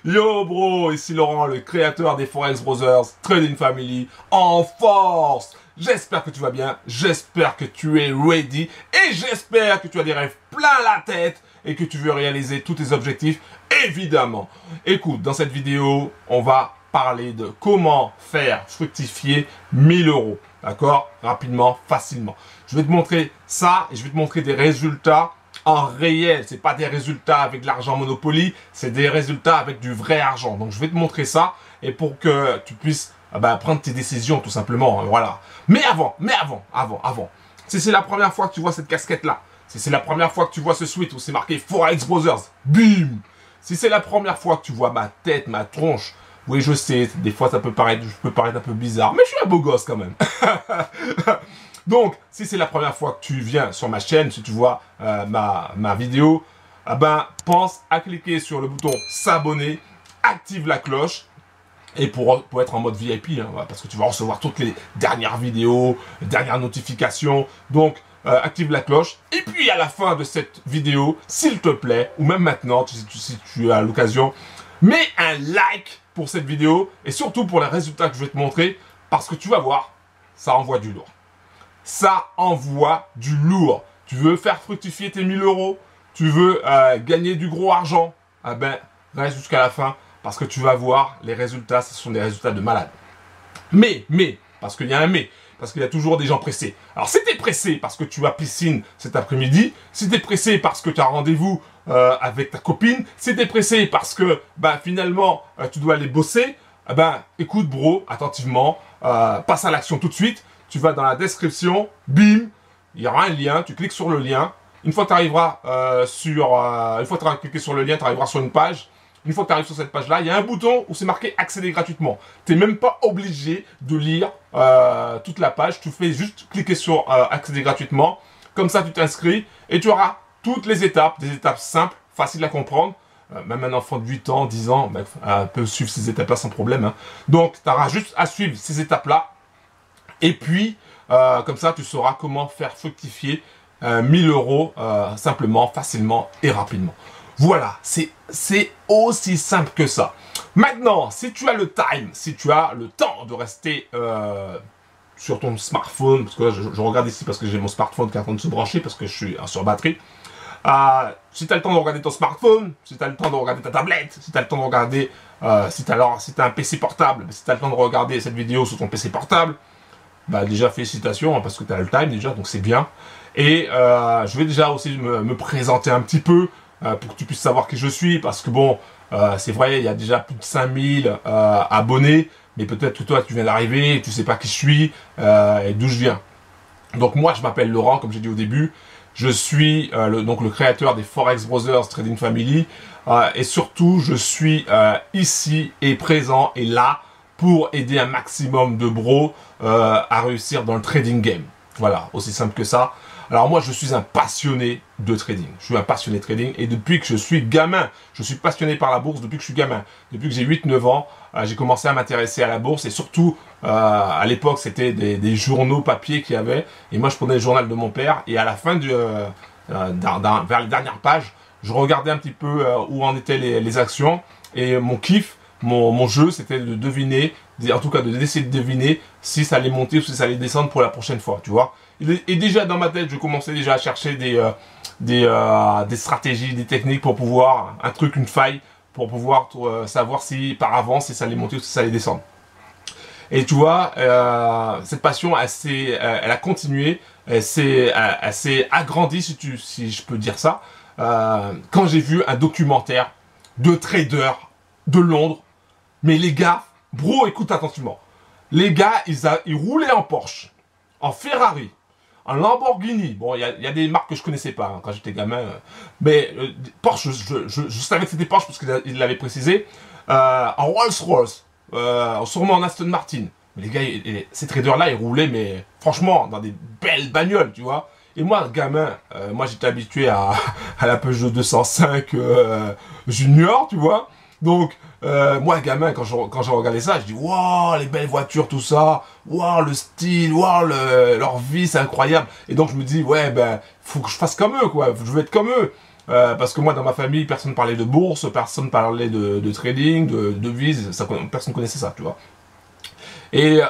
Yo bro, ici Laurent, le créateur des Forex Brothers Trading Family en force. J'espère que tu vas bien, j'espère que tu es ready et j'espère que tu as des rêves plein la tête et que tu veux réaliser tous tes objectifs, évidemment. Écoute, dans cette vidéo, on va parler de comment faire fructifier 1000 euros. D'accord? Rapidement, facilement. Je vais te montrer ça et je vais te montrer des résultats en réel. C'est pas des résultats avec de l'argent Monopoly, c'est des résultats avec du vrai argent. Donc je vais te montrer ça et pour que tu puisses prendre tes décisions tout simplement. Voilà. Mais avant. Si c'est la première fois que tu vois cette casquette là, si c'est la première fois que tu vois ce sweat où c'est marqué Forex Brothers, bim. Si c'est la première fois que tu vois ma tête, ma tronche, oui je sais, des fois ça peut paraître, je peux paraître un peu bizarre, mais je suis un beau gosse quand même. Donc, si c'est la première fois que tu viens sur ma chaîne, si tu vois ma vidéo, pense à cliquer sur le bouton s'abonner, active la cloche, et pour être en mode VIP, hein, parce que tu vas recevoir toutes les dernières vidéos, les dernières notifications. Donc, active la cloche. Et puis, à la fin de cette vidéo, s'il te plaît, ou même maintenant, si tu as l'occasion, mets un like pour cette vidéo, et surtout pour les résultats que je vais te montrer, parce que tu vas voir, ça envoie du lourd. Ça envoie du lourd. Tu veux faire fructifier tes 1000 euros, tu veux gagner du gros argent, reste jusqu'à la fin parce que tu vas voir les résultats, ce sont des résultats de malade. Mais, parce qu'il y a un mais, parce qu'il y a toujours des gens pressés. Alors si tu es pressé parce que tu as piscine cet après-midi, si tu es pressé parce que tu as rendez-vous avec ta copine, si tu es pressé parce que finalement tu dois aller bosser, écoute bro, attentivement, passe à l'action tout de suite. Tu vas dans la description, bim, il y aura un lien, tu cliques sur le lien. Une fois que tu arriveras une fois que tu auras cliqué sur le lien, tu arriveras sur une page. Une fois que tu arrives sur cette page-là, il y a un bouton où c'est marqué accéder gratuitement. Tu n'es même pas obligé de lire toute la page. Tu fais juste cliquer sur accéder gratuitement. Comme ça, tu t'inscris et tu auras toutes les étapes, des étapes simples, faciles à comprendre. Même un enfant de 8 ans, 10 ans, peut suivre ces étapes-là sans problème. Hein. Donc, tu auras juste à suivre ces étapes-là. Et puis, comme ça, tu sauras comment faire fructifier 1000 euros simplement, facilement et rapidement. Voilà, c'est aussi simple que ça. Maintenant, si tu as le time, si tu as le temps de rester sur ton smartphone, parce que là, je regarde ici parce que j'ai mon smartphone qui est en train de se brancher parce que je suis sur batterie. Si tu as le temps de regarder ton smartphone, si tu as le temps de regarder ta tablette, si tu as le temps de regarder, si tu as un PC portable, si tu as le temps de regarder cette vidéo sur ton PC portable, déjà félicitations hein, parce que tu as le time déjà, donc c'est bien. Et je vais déjà aussi me présenter un petit peu pour que tu puisses savoir qui je suis, parce que bon, c'est vrai, il y a déjà plus de 5000 abonnés, mais peut-être que toi tu viens d'arriver et tu sais pas qui je suis et d'où je viens. Donc moi je m'appelle Laurent, comme j'ai dit au début, je suis donc le créateur des Forex Brothers Trading Family et surtout je suis ici et présent et là pour aider un maximum de bros à réussir dans le trading game. Voilà, aussi simple que ça. Alors moi, je suis un passionné de trading. Je suis un passionné de trading et depuis que je suis gamin, je suis passionné par la bourse depuis que je suis gamin. Depuis que j'ai 8-9 ans, j'ai commencé à m'intéresser à la bourse et surtout, à l'époque, c'était des journaux papier qu'il y avait. Et moi, je prenais le journal de mon père et à la fin, vers les dernières pages, je regardais un petit peu où en étaient les actions et mon kiff, mon jeu, c'était de deviner, en tout cas d'essayer de deviner si ça allait monter ou si ça allait descendre pour la prochaine fois, tu vois. Et déjà dans ma tête, je commençais déjà à chercher des stratégies, des techniques pour pouvoir, une faille, pour pouvoir savoir si par avance, si ça allait monter ou si ça allait descendre. Et tu vois, cette passion, elle a continué, elle s'est agrandie, si je peux dire ça, quand j'ai vu un documentaire de traders de Londres. Mais les gars, bro, écoute attentivement. Les gars, ils roulaient en Porsche, en Ferrari, en Lamborghini. Bon, il y a des marques que je connaissais pas hein, quand j'étais gamin. Mais Porsche, je savais que c'était Porsche parce qu'il l'avait précisé. En Rolls-Royce, sûrement en Aston Martin. Mais les gars, ces traders-là, ils roulaient, mais franchement, dans des belles bagnoles, tu vois. Et moi, gamin, moi j'étais habitué à la Peugeot 205 Junior, tu vois. Donc, Moi, gamin, quand je regardais ça, je dis, waouh, les belles voitures, tout ça, waouh, le style, waouh, leur vie, c'est incroyable. Et donc, je me dis, ouais, ben, faut que je fasse comme eux, quoi. Je veux être comme eux. Parce que moi, dans ma famille, personne parlait de bourse, personne parlait de trading, de devises, personne connaissait ça, tu vois. Et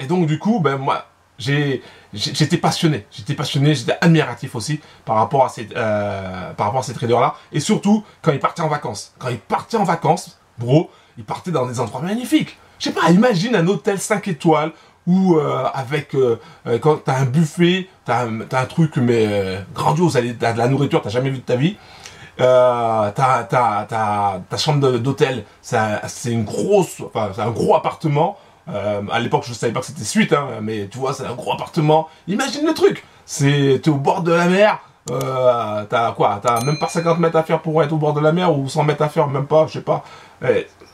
donc, du coup, ben, moi, j'étais passionné, j'étais admiratif aussi par rapport à ces traders-là. Et surtout, quand ils partaient en vacances. Quand ils partaient en vacances, bro, ils partaient dans des endroits magnifiques. Je sais pas, imagine un hôtel 5 étoiles où quand t'as un buffet, t'as un truc mais grandiose, t'as de la nourriture, t'as jamais vu de ta vie. Ta chambre d'hôtel, c'est une grosse, enfin, c'est un gros appartement. À l'époque, je savais pas que c'était suite, hein, mais tu vois, c'est un gros appartement. Imagine le truc. T'es au bord de la mer. T'as même pas 50 mètres à faire pour être au bord de la mer ou 100 mètres à faire, même pas, je sais pas.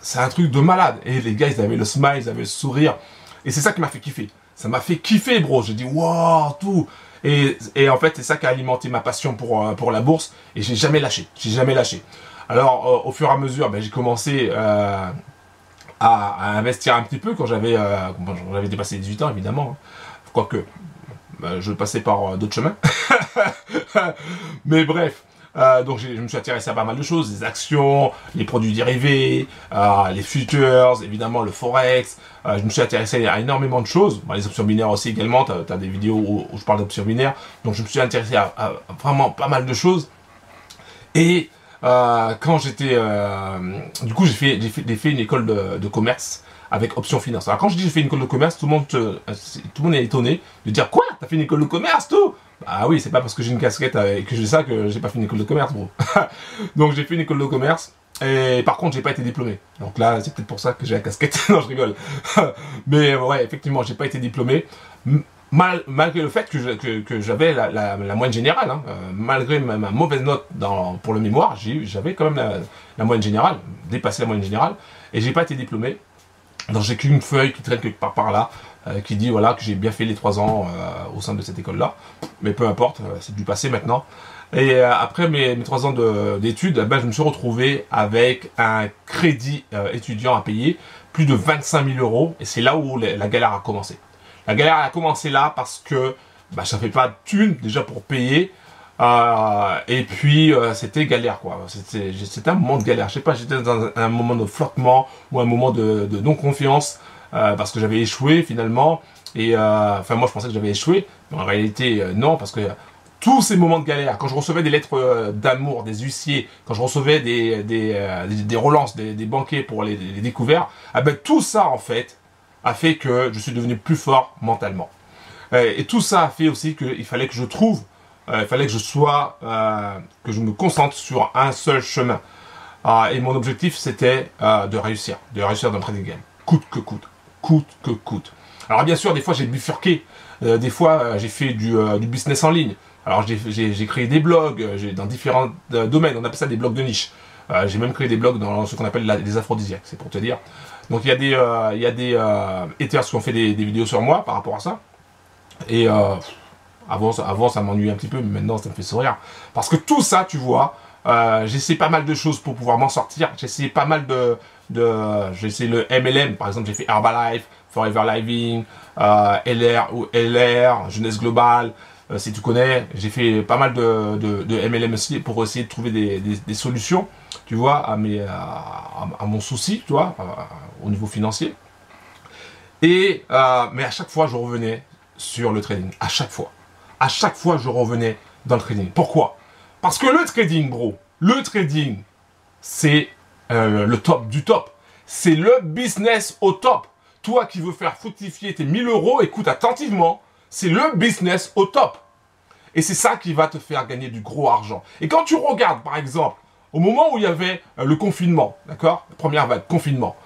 C'est un truc de malade. Et les gars, ils avaient le smile, ils avaient le sourire. Et c'est ça qui m'a fait kiffer. Ça m'a fait kiffer, bro. J'ai dit, waouh, tout. Et en fait, c'est ça qui a alimenté ma passion pour la bourse. Et j'ai jamais lâché. J'ai jamais lâché. Alors, au fur et à mesure, ben, j'ai commencé à investir un petit peu quand j'avais dépassé les 18 ans, évidemment. Quoique, je passais par d'autres chemins. Mais bref. Donc je me suis intéressé à pas mal de choses, les actions, les produits dérivés, les futures, évidemment le forex. Je me suis intéressé à énormément de choses. Les options binaires aussi également, tu as des vidéos où je parle d'options binaires. Donc je me suis intéressé à vraiment pas mal de choses. Et quand j'étais... du coup j'ai fait une école de commerce avec options finance. Alors quand je dis j'ai fait une école de commerce, tout le monde est étonné de dire quoi? T'as fait une école de commerce tout? Ah oui, c'est pas parce que j'ai une casquette et que j'ai ça que j'ai pas fait une école de commerce, bro. Donc j'ai fait une école de commerce et par contre j'ai pas été diplômé. Donc là c'est peut-être pour ça que j'ai la casquette. Non, je rigole. Mais ouais, effectivement j'ai pas été diplômé. Malgré le fait que j'avais la moyenne générale, hein, malgré ma mauvaise note pour le mémoire, j'avais quand même la moyenne générale, dépassé la moyenne générale, et j'ai pas été diplômé. Donc j'ai qu'une feuille qui traîne quelque part par là, qui dit voilà que j'ai bien fait les 3 ans au sein de cette école-là. Mais peu importe, c'est du passé maintenant. Et après mes 3 ans d'études, ben, je me suis retrouvé avec un crédit étudiant à payer, plus de 25 000 euros. Et c'est là où la galère a commencé. La galère a commencé là parce que bah, je n'avais pas de thunes déjà pour payer. Et puis c'était galère quoi. C'était un moment de galère. Je sais pas, j'étais dans un moment de flottement ou un moment de non-confiance parce que j'avais échoué finalement. Et enfin moi je pensais que j'avais échoué, mais en réalité non, parce que tous ces moments de galère, quand je recevais des lettres d'amour des huissiers, quand je recevais des relances des banquiers pour les découverts, ah ben tout ça en fait a fait que je suis devenu plus fort mentalement. Et tout ça a fait aussi qu'il fallait que je trouve il fallait que que je me concentre sur un seul chemin. Et mon objectif, c'était de réussir dans le trading game. Coûte que coûte. Coûte que coûte. Alors bien sûr, des fois, j'ai bifurqué. Des fois, j'ai fait du business en ligne. Alors j'ai créé des blogs dans différents domaines. On appelle ça des blogs de niche. J'ai même créé des blogs dans ce qu'on appelle les aphrodisiaques, c'est pour te dire. Donc il y a des haters qui ont fait des vidéos sur moi par rapport à ça. Et avant ça m'ennuyait un petit peu, mais maintenant ça me fait sourire. Parce que tout ça, tu vois, j'ai essayé pas mal de choses pour pouvoir m'en sortir. J'ai essayé pas mal j'ai essayé le MLM, par exemple, j'ai fait Herbalife, Forever Living, LR ou LR, Jeunesse Globale, si tu connais. J'ai fait pas mal de MLM aussi pour essayer de trouver des solutions, tu vois, à mon souci, tu vois, au niveau financier. Mais à chaque fois, je revenais sur le trading. À chaque fois. À chaque fois, je revenais dans le trading. Pourquoi? Parce que le trading, bro, le trading, c'est le top du top. C'est le business au top. Toi qui veux faire fructifier tes 1000 euros, écoute attentivement, c'est le business au top. Et c'est ça qui va te faire gagner du gros argent. Et quand tu regardes, par exemple, au moment où il y avait le confinement, d'accord? La première vague, confinement.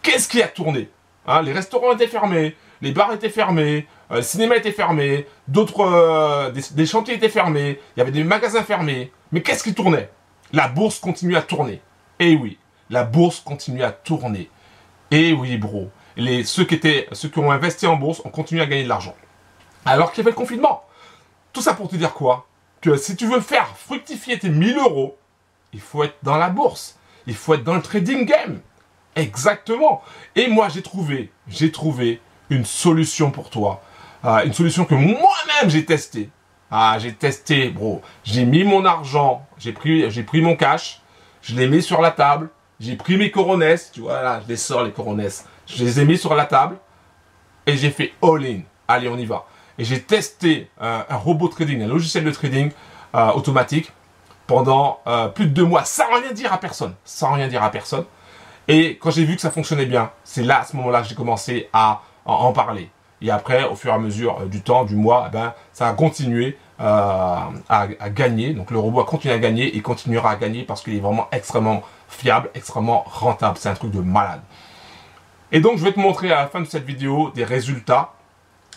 Qu'est-ce qui a tourné? Hein, les restaurants étaient fermés, les bars étaient fermés, le cinéma était fermé, des chantiers étaient fermés, il y avait des magasins fermés. Mais qu'est-ce qui tournait? La bourse continue à tourner. Eh oui, la bourse continue à tourner. Eh oui, bro. Ceux qui ont investi en bourse ont continué à gagner de l'argent. Alors qu'il y avait le confinement. Tout ça pour te dire quoi? Que si tu veux faire fructifier tes 1000 euros, il faut être dans la bourse. Il faut être dans le trading game. Exactement. Et moi, j'ai trouvé une solution pour toi. Une solution que moi-même j'ai testée. J'ai testé, bro. J'ai mis mon argent, j'ai pris mon cash, je l'ai mis sur la table, j'ai pris mes coronesses, tu vois, là, je les sors les coronesses. Je les ai mis sur la table et j'ai fait all-in. Allez, on y va. Et j'ai testé un robot trading, un logiciel de trading automatique pendant plus de 2 mois, sans rien dire à personne. Sans rien dire à personne. Et quand j'ai vu que ça fonctionnait bien, c'est là, à ce moment-là, que j'ai commencé à en parler. Et après, au fur et à mesure du temps, du mois, eh ben, ça a continué à gagner. Donc le robot a continué à gagner et continuera à gagner parce qu'il est vraiment extrêmement fiable, extrêmement rentable. C'est un truc de malade. Et donc, je vais te montrer à la fin de cette vidéo des résultats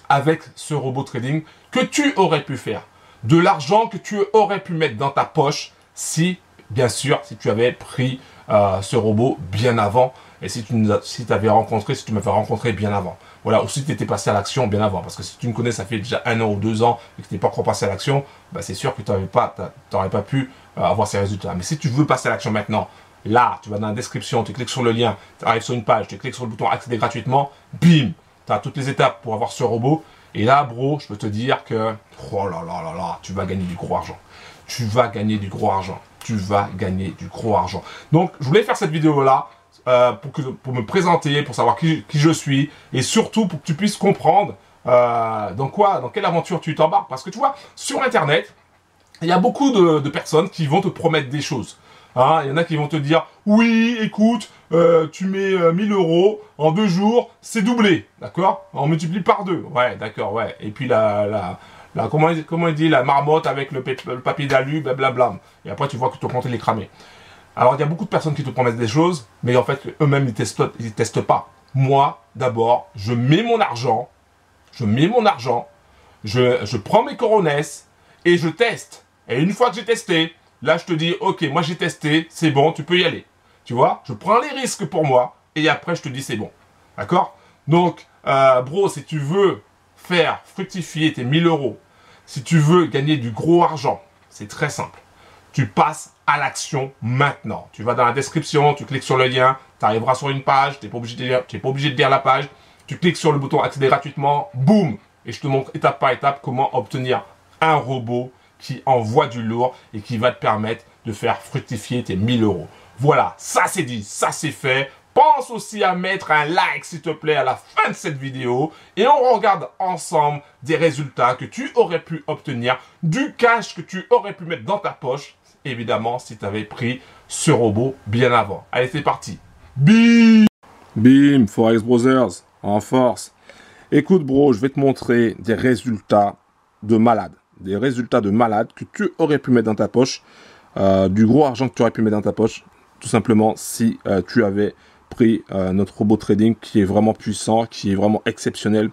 avec ce robot trading que tu aurais pu faire. De l'argent que tu aurais pu mettre dans ta poche si, bien sûr, si tu avais pris ce robot bien avant et si tu m'avais rencontré bien avant. Voilà, ou si tu étais passé à l'action bien avant. Parce que si tu me connais, ça fait déjà 1 an ou 2 ans et que tu n'es pas encore passé à l'action, bah c'est sûr que tu n'aurais pas pu avoir ces résultats. Mais si tu veux passer à l'action maintenant, là, tu vas dans la description, tu cliques sur le lien, tu arrives sur une page, tu cliques sur le bouton accéder gratuitement, bim, tu as toutes les étapes pour avoir ce robot. Et là, bro, je peux te dire que, oh là là là là, tu vas gagner du gros argent. Tu vas gagner du gros argent. Tu vas gagner du gros argent. Donc, je voulais faire cette vidéo-là pour me présenter, pour savoir qui je suis et surtout pour que tu puisses comprendre dans quelle aventure tu t'embarques. Parce que tu vois, sur Internet, il y a beaucoup de personnes qui vont te promettre des choses. Il y en a qui vont te dire, oui, écoute, tu mets 1000 € en 2 jours, c'est doublé, d'accord? On multiplie par 2, ouais, d'accord, ouais. Et puis comment il dit, la marmotte avec le papier d'alu, blablabla. Et après, tu vois que ton compte il est cramé. Alors, il y a beaucoup de personnes qui te promettent des choses, mais en fait, eux-mêmes, ils testent pas. Moi, d'abord, je mets mon argent, je prends mes coronesses et je teste. Et une fois que j'ai testé, là, je te dis, ok, moi j'ai testé, c'est bon, tu peux y aller. Tu vois, je prends les risques pour moi et après, je te dis, c'est bon. D'accord? Donc, bro, si tu veux faire fructifier tes 1000 €, si tu veux gagner du gros argent, c'est très simple. Tu passes à l'action maintenant. Tu vas dans la description, tu cliques sur le lien, tu arriveras sur une page, tu n'es pas obligé de lire la page. Tu cliques sur le bouton accéder gratuitement, boum, et je te montre étape par étape comment obtenir un robot qui envoie du lourd et qui va te permettre de faire fructifier tes 1000 €. Voilà, ça c'est dit, ça c'est fait. Pense aussi à mettre un like s'il te plaît à la fin de cette vidéo et on regarde ensemble des résultats que tu aurais pu obtenir, du cash que tu aurais pu mettre dans ta poche, évidemment si tu avais pris ce robot bien avant. Allez, c'est parti. Bim! Bim, Forex Brothers, en force. Écoute bro, je vais te montrer des résultats de malade. Des résultats de malade que tu aurais pu mettre dans ta poche, du gros argent que tu aurais pu mettre dans ta poche, tout simplement si tu avais pris notre robot trading qui est vraiment puissant, qui est vraiment exceptionnel,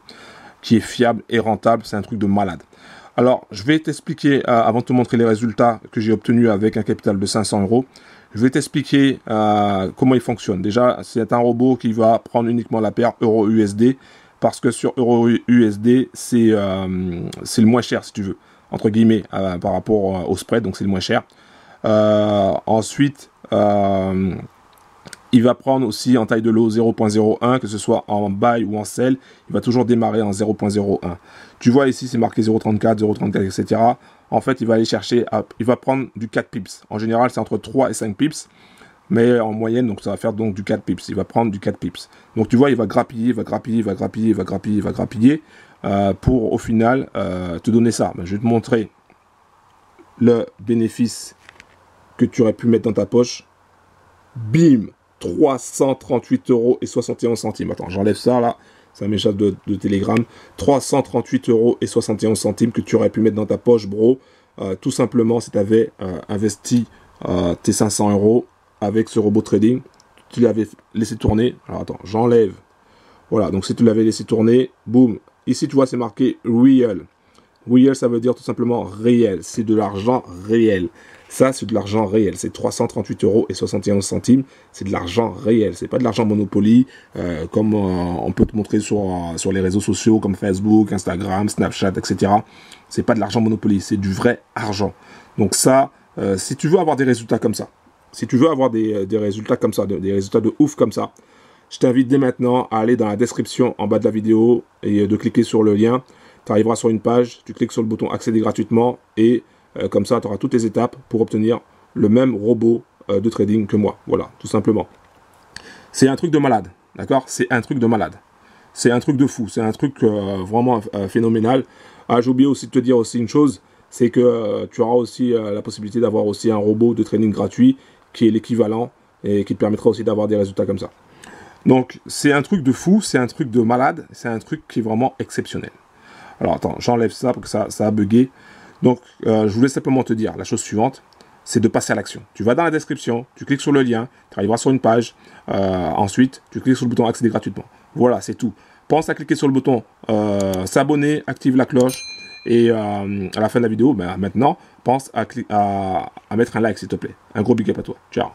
qui est fiable et rentable. C'est un truc de malade. Alors, je vais t'expliquer, avant de te montrer les résultats que j'ai obtenus avec un capital de 500 €, je vais t'expliquer comment il fonctionne. Déjà, c'est un robot qui va prendre uniquement la paire Euro-USD, parce que sur Euro-USD, c'est le moins cher, si tu veux, entre guillemets, par rapport au spread, donc c'est le moins cher. Ensuite, il va prendre aussi en taille de lot 0.01, que ce soit en buy ou en sell, il va toujours démarrer en 0.01. Tu vois ici, c'est marqué 0.34, 0.34, etc. En fait, il va aller chercher, il va prendre du 4 pips. En général, c'est entre 3 et 5 pips. Mais en moyenne, donc ça va faire donc du 4 pips. Il va prendre du 4 pips. Donc tu vois, il va grappiller, pour au final te donner ça. Ben, je vais te montrer le bénéfice que tu aurais pu mettre dans ta poche. Bim, 338,71 €. Attends, j'enlève ça là, ça m'échappe de Telegram. 338,71 € que tu aurais pu mettre dans ta poche, bro. Tout simplement, si tu avais investi tes 500 € avec ce robot trading, tu l'avais laissé tourner. Alors attends, j'enlève. Voilà, donc si tu l'avais laissé tourner, boum. Ici, tu vois, c'est marqué real. Real, ça veut dire tout simplement réel. C'est de l'argent réel. Ça, c'est de l'argent réel. C'est 338,71 €. C'est de l'argent réel. C'est pas de l'argent Monopoly, comme on peut te montrer sur les réseaux sociaux comme Facebook, Instagram, Snapchat, etc. C'est pas de l'argent Monopoly. C'est du vrai argent. Donc ça, si tu veux avoir des résultats comme ça, si tu veux avoir des résultats comme ça, des résultats de ouf comme ça, je t'invite dès maintenant à aller dans la description en bas de la vidéo et de cliquer sur le lien. Tu arriveras sur une page, tu cliques sur le bouton accéder gratuitement et comme ça, tu auras toutes les étapes pour obtenir le même robot de trading que moi. Voilà, tout simplement. C'est un truc de malade, d'accord? C'est un truc de malade. C'est un truc de fou, c'est un truc vraiment phénoménal. Ah, j'ai oublié aussi de te dire aussi une chose, c'est que tu auras aussi la possibilité d'avoir aussi un robot de trading gratuit qui est l'équivalent et qui te permettra aussi d'avoir des résultats comme ça. Donc, c'est un truc de fou, c'est un truc de malade, c'est un truc qui est vraiment exceptionnel. Alors, attends, j'enlève ça parce que ça a bugué. Donc, je voulais simplement te dire la chose suivante, c'est de passer à l'action. Tu vas dans la description, tu cliques sur le lien, tu arriveras sur une page, ensuite, tu cliques sur le bouton accéder gratuitement. Voilà, c'est tout. Pense à cliquer sur le bouton s'abonner, active la cloche, et à la fin de la vidéo, ben, maintenant, pense à mettre un like, s'il te plaît. Un gros big up à toi. Ciao.